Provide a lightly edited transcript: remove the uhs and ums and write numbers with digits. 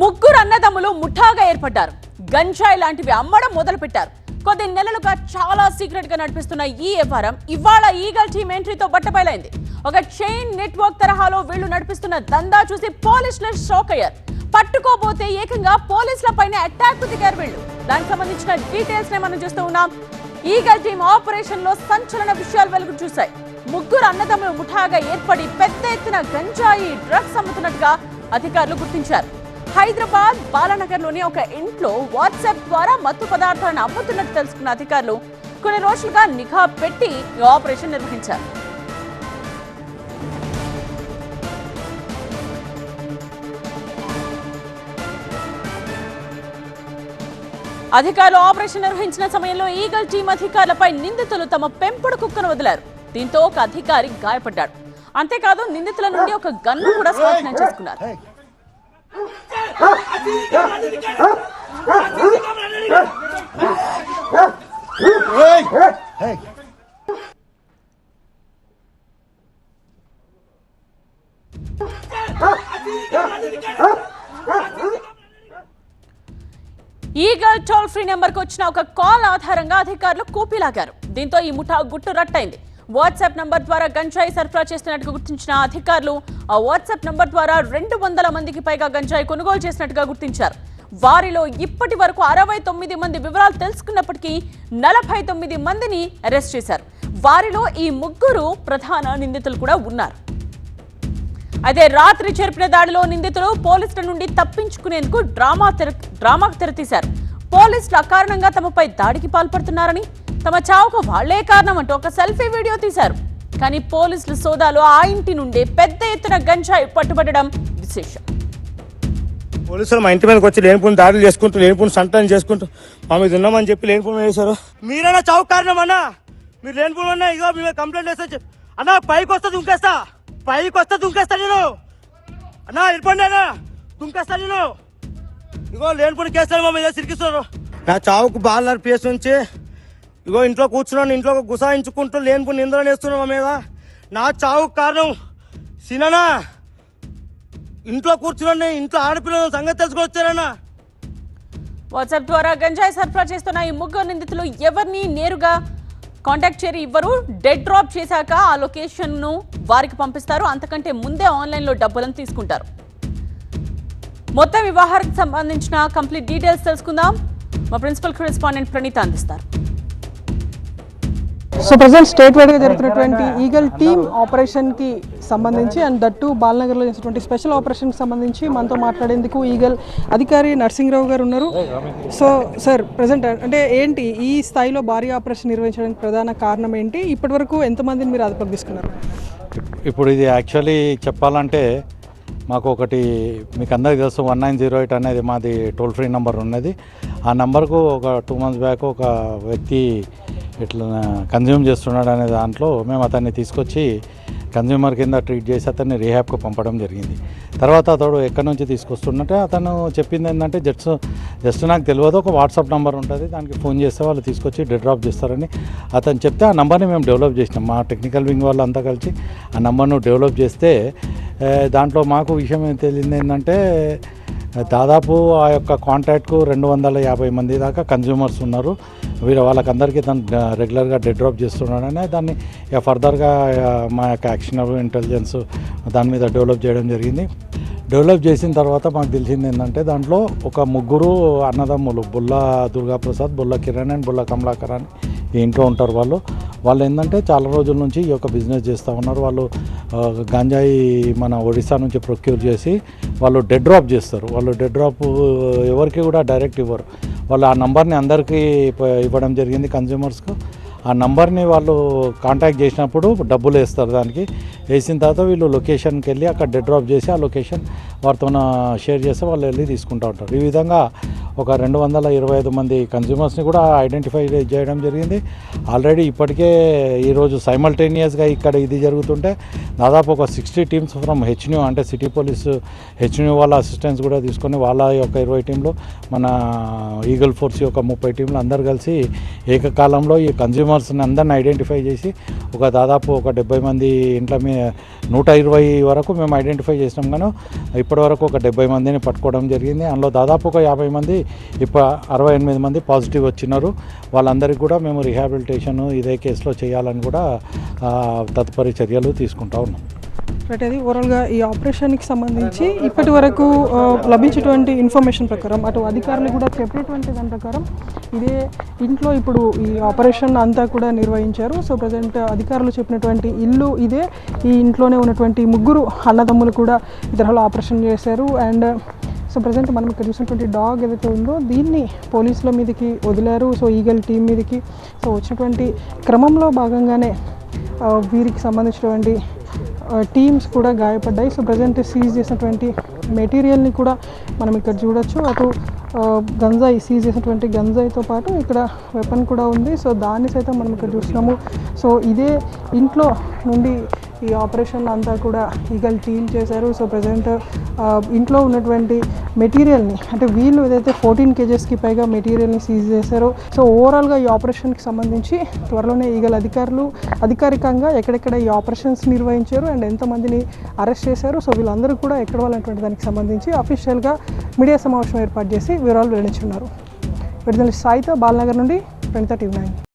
ముగ్గురు అన్నదమ్ములు ముఠాగా ఏర్పడ్డారు. గంజాయి లాంటివి అమ్మడం మొదలుపెట్టారు. కొద్ది నెలలుగా చాలా సీక్రెట్ గా నడిపిస్తున్న ఈ వ్యవహారం ఇవాళ ఈగల్ టీమ్ ఎంట్రీతో బట్టబయలైంది. ఒక చైన్ నెట్వర్క్ తరహాలో వీళ్లు నడిపిస్తున్న దందా చూసి పోలీసులు షాక్ అయ్యారు. పట్టుకోబోతే ఏకంగా పోలీసులపైనే అటాక్ దిగారు వీళ్లు. దానికి సంబంధించిన డీటెయిల్స్ నే మనం చూస్తూ ఉన్నాం. ఈగల్ టీమ్ ఆపరేషన్ లో సంచలన విషయాలు వెలుగు చూశాయి. ముగ్గురు అన్నదమ్ములు ముఠాగా ఏర్పడి పెద్ద ఎత్తున గంజాయి డ్రగ్స్ అమ్ముతున్నట్టుగా అధికారులు గుర్తించారు. హైదరాబాద్ బాలానగర్లోని ఒక ఇంట్లో వాట్సాప్ ద్వారా మత్తు పదార్థాలను అమ్ముతున్నట్టు తెలుసుకున్న అధికారులు కొన్ని రోజులుగా నిఘా పెట్టి ఈ ఆపరేషన్ నిర్వహించారు. అధికారులు ఆపరేషన్ నిర్వహించిన సమయంలో ఈగల్ టీం అధికారులపై నిందితులు తమ పెంపుడు కుక్కను వదిలారు. దీంతో ఒక అధికారి గాయపడ్డాడు. అంతేకాదు నిందితుల నుండి ఒక గన్ను కూడా స్వాధీనం చేసుకున్నారు. ఈగల్ టోల్ ఫ్రీ నెంబర్కు వచ్చిన ఒక కాల్ ఆధారంగా అధికారులు కూపీలాగారు. దీంతో ఈ ముఠా గుట్టు రట్టయింది. వాట్సాప్ నంబర్ ద్వారా గంజాయి సరఫరా చేస్తున్నట్టుగా గుర్తించిన అధికారులు ఆ వాట్సాప్ నంబర్ ద్వారా 200 మందికి పైగా గంజాయి కొనుగోలు చేసినట్టుగా గుర్తించారు. వారిలో ఇప్పటి వరకు 69 మంది వివరాలు తెలుసుకున్నప్పటికీ 49 మందిని అరెస్ట్ చేశారు. వారిలో ఈ ముగ్గురు ప్రధాన నిందితులు కూడా ఉన్నారు. అయితే రాత్రి జరిపిన దాడిలో నిందితులు పోలీసుల నుండి తప్పించుకునేందుకు డ్రామాకు తెరతీశారు. పోలీసులు అకారణంగా తమపై దాడికి పాల్పడుతున్నారని, తమ చావుకు వాళ్లే కారణం అంటూ ఒక సెల్ఫీ వీడియో తీశారు. కానీ పోలీసుల సోదాలు ఆ ఇంటి నుండి పెద్ద ఎత్తున గంజాయి పట్టుబడడం విశేషం. పోలీసులు మా ఇంటి మీదకి వచ్చి లేనిపోయిన దాడులు చేసుకుంటూ లేనిపోయిన సంతానం చేసుకుంటూ మా మీద ఉన్నామని చెప్పి లేనిపోయిన వేశారు. మీరైనా చావు కారణం అన్నా, మీరు లేనిపోయినా ఇగో మీ కంప్లైంట్ చేస్తా అన్నా, పైకి వస్తే దుంకేస్తా నేను అన్నా, వెళ్ళిపోండి అన్నా, దుంకేస్తా నేను. ఇగో లేనిపోయిన కేసులు మా మీద సిరికిస్తారు. నా చావుకు బాలర్ పేస్ నుంచి ఇగో ఇంట్లో కూర్చున్నాను, ఇంట్లో గుసాయించుకుంటూ లేనిపోయిన నిందలు వేస్తున్నాను మా మీద. నా చావుకు కారణం సిననా. ఇంట్లో కూర్చున్నాను, ఇంట్లో ఆడపిల్లల సంగతి తెలుసుకొచ్చారన్నా. వాట్సాప్ ద్వారా గంజాయి సరఫరా చేస్తున్న ఈ ముగ్గురు నిందితులు ఎవరిని నేరుగా కాంటాక్ట్ చేయరు. ఇవ్వరు. డెడ్ డ్రాప్ చేశాక ఆ లొకేషన్ ను వారికి పంపిస్తారు. అంతకంటే ముందే ఆన్లైన్ లో డబ్బులను తీసుకుంటారు. మొత్తం వ్యవహారానికి సంబంధించిన కంప్లీట్ డీటెయిల్స్ తెలుసుకుందాం. మా ప్రిన్సిపల్ కరెస్పాండెంట్ ప్రణీత అందిస్తారు. సో ప్రజెంట్ స్టేట్ వైడ్గా జరుగుతున్నటువంటి ఈగల్ టీమ్ ఆపరేషన్కి సంబంధించి అండ్ దట్టు బాలనగర్లో చేసినటువంటి స్పెషల్ ఆపరేషన్కి సంబంధించి మనతో మాట్లాడేందుకు ఈగల్ అధికారి నరసింహరావు గారు ఉన్నారు. సో సార్, ప్రజెంట్ అంటే ఏంటి ఈ స్థాయిలో భారీ ఆపరేషన్ నిర్వహించడానికి ప్రధాన కారణం ఏంటి? ఇప్పటివరకు ఎంతమందిని మీరు అదుపులోకి తీసుకున్నారు? ఇప్పుడు ఇది యాక్చువల్లీ చెప్పాలంటే మాకు ఒకటి మీకు అందరికీ తెలుసు 1908 అనేది మాది టోల్ ఫ్రీ నెంబర్ ఉన్నది. ఆ నెంబర్కు ఒక 2 months బ్యాక్ ఒక వ్యక్తి ఇట్లా కన్జ్యూమ్ చేస్తున్నాడు అనే దాంట్లో మేము అతన్ని తీసుకొచ్చి కన్జ్యూమర్ కింద ట్రీట్ చేసి అతన్ని రీహాబ్కు పంపడం జరిగింది. తర్వాత అతడు ఎక్కడి నుంచి తీసుకొస్తున్నట్టే అతను చెప్పింది ఏంటంటే జస్ట్ నాకు తెలియదు, ఒక వాట్సాప్ నెంబర్ ఉంటుంది, దానికి ఫోన్ చేస్తే వాళ్ళు తీసుకొచ్చి డెడ్ డ్రాప్ చేస్తారని అతను చెప్తే ఆ నెంబర్ని మేము డెవలప్ చేసినాం. మా టెక్నికల్ వింగ్ వాళ్ళు అంతా కలిసి ఆ నెంబర్ను డెవలప్ చేస్తే దాంట్లో మాకు విషయం ఏం తెలియదు ఏంటంటే దాదాపు ఆ యొక్క కాంటాక్ట్కు 250 మంది దాకా కన్జ్యూమర్స్ ఉన్నారు. వాళ్ళకందరికీ తను రెగ్యులర్గా డెడ్ డ్రాప్ చేస్తున్నాడని దాన్ని ఫర్దర్గా మా యొక్క యాక్షనబుల్ ఇంటెలిజెన్స్ దాని మీద డెవలప్ చేయడం జరిగింది. డెవలప్ చేసిన తర్వాత మాకు తెలిసింది ఏంటంటే దాంట్లో ఒక ముగ్గురు అన్నదమ్ములు బుల్లా దుర్గాప్రసాద్, బుల్లా కిరణ్ అండ్ బుల్లా కమలాకర్ అని ఈ ఇంట్లో ఉంటారు. వాళ్ళు ఏంటంటే చాలా రోజుల నుంచి ఈ యొక్క బిజినెస్ చేస్తూ ఉన్నారు. వాళ్ళు గంజాయి మన ఒడిశా నుంచి ప్రొక్యూర్ చేసి వాళ్ళు డెడ్ డ్రాప్ చేస్తారు. వాళ్ళు డెడ్ డ్రాప్ ఎవరికి కూడా డైరెక్ట్ ఇవ్వరు. వాళ్ళు ఆ నంబర్ని అందరికీ ఇవ్వడం జరిగింది కన్జ్యూమర్స్కు. ఆ నంబర్ని వాళ్ళు కాంటాక్ట్ చేసినప్పుడు డబ్బులు వేస్తారు. దానికి వేసిన తర్వాత వీళ్ళు లొకేషన్కి వెళ్ళి అక్కడ డెడ్ డ్రాప్ చేసి ఆ లొకేషన్ వారితో షేర్ చేస్తే వాళ్ళు వెళ్ళి తీసుకుంటూ ఉంటారు. ఈ విధంగా ఒక 225 మంది కన్జ్యూమర్స్ని కూడా ఐడెంటిఫై చేయడం జరిగింది. ఆల్రెడీ ఇప్పటికే ఈరోజు సైమల్టేనియస్గా ఇక్కడ ఇది జరుగుతుంటే దాదాపు ఒక 60 టీమ్స్ ఫ్రమ్ హెచ్న్యూ అంటే సిటీ పోలీస్ హెచ్న్యూ వాళ్ళ అసిస్టెన్స్ కూడా తీసుకొని వాళ్ళ యొక్క 20 టీంలు, మన ఈగల్ ఫోర్స్ యొక్క 30 టీంలు అందరు కలిసి ఏకకాలంలో ఈ కన్జ్యూమర్స్ని అందరిని ఐడెంటిఫై చేసి ఒక దాదాపు ఒక 70 మంది ఇంట్లో 120 వరకు మేము ఐడెంటిఫై చేసినాం. కానీ ఇప్పటివరకు ఒక 70 మందిని పట్టుకోవడం జరిగింది. అందులో దాదాపు ఒక 50 మంది, ఇప్పుడు 68 మంది పాజిటివ్ వచ్చినారు. వాళ్ళందరికీ కూడా మేము రిహాబిలిటేషన్ ఇదే కేసులో చేయాలని కూడా తదుపరి చర్యలు తీసుకుంటా ఉన్నాం. రైట్, అది ఓవరాల్గా ఈ ఆపరేషన్కి సంబంధించి ఇప్పటి వరకు లభించేటువంటి ఇన్ఫర్మేషన్ ప్రకారం అటు అధికారులు కూడా చెప్పేటువంటి దాని ప్రకారం ఇదే ఇంట్లో ఇప్పుడు ఈ ఆపరేషన్ అంతా కూడా నిర్వహించారు. సో ప్రజెంట్ అధికారులు చెప్పినటువంటి ఇల్లు ఇదే, ఈ ఇంట్లోనే ఉన్నటువంటి 3 అన్నదమ్ములు కూడా ఈ తరహాలో ఆపరేషన్ చేశారు. అండ్ సో ప్రజెంట్ మనం ఇక్కడ చూసినటువంటి డాగ్ ఏదైతే ఉందో దీన్ని పోలీసుల మీదకి వదిలారు. సో ఈగల్ టీం మీదకి సో వచ్చినటువంటి క్రమంలో భాగంగానే వీరికి సంబంధించినటువంటి టీమ్స్ కూడా గాయపడ్డాయి. సో ప్రజెంట్ సీజ్ చేసినటువంటి మెటీరియల్ని కూడా మనం ఇక్కడ చూడొచ్చు. అటు గంజాయి, సీజ్ చేసినటువంటి గంజాయితో పాటు ఇక్కడ వెపన్ కూడా ఉంది. సో దాన్ని సైతం మనం ఇక్కడ చూస్తున్నాము. సో ఇదే ఇంట్లో నుండి ఈ ఆపరేషన్ అంతా కూడా ఈగల్ టీమ్ చేశారు. సో ప్రజెంట్ ఇంట్లో ఉన్నటువంటి మెటీరియల్ని అంటే వీళ్ళు ఏదైతే 14 kgsకి పైగా మెటీరియల్ని సీజ్ చేశారో సో ఓవరాల్గా ఈ ఆపరేషన్కి సంబంధించి త్వరలోనే ఈగల్ అధికారులు అధికారికంగా ఎక్కడెక్కడ ఈ ఆపరేషన్స్ నిర్వహించారు అండ్ ఎంతమందిని అరెస్ట్ చేశారు, సో వీళ్ళందరూ కూడా ఎక్కడ వాళ్ళటువంటి దానికి సంబంధించి అఫీషియల్గా మీడియా సమావేశం ఏర్పాటు చేసి వివరాలు వెల్లడించున్నారు. విడుదల సాయితో బాలనగర్ నుండి 20 TV9.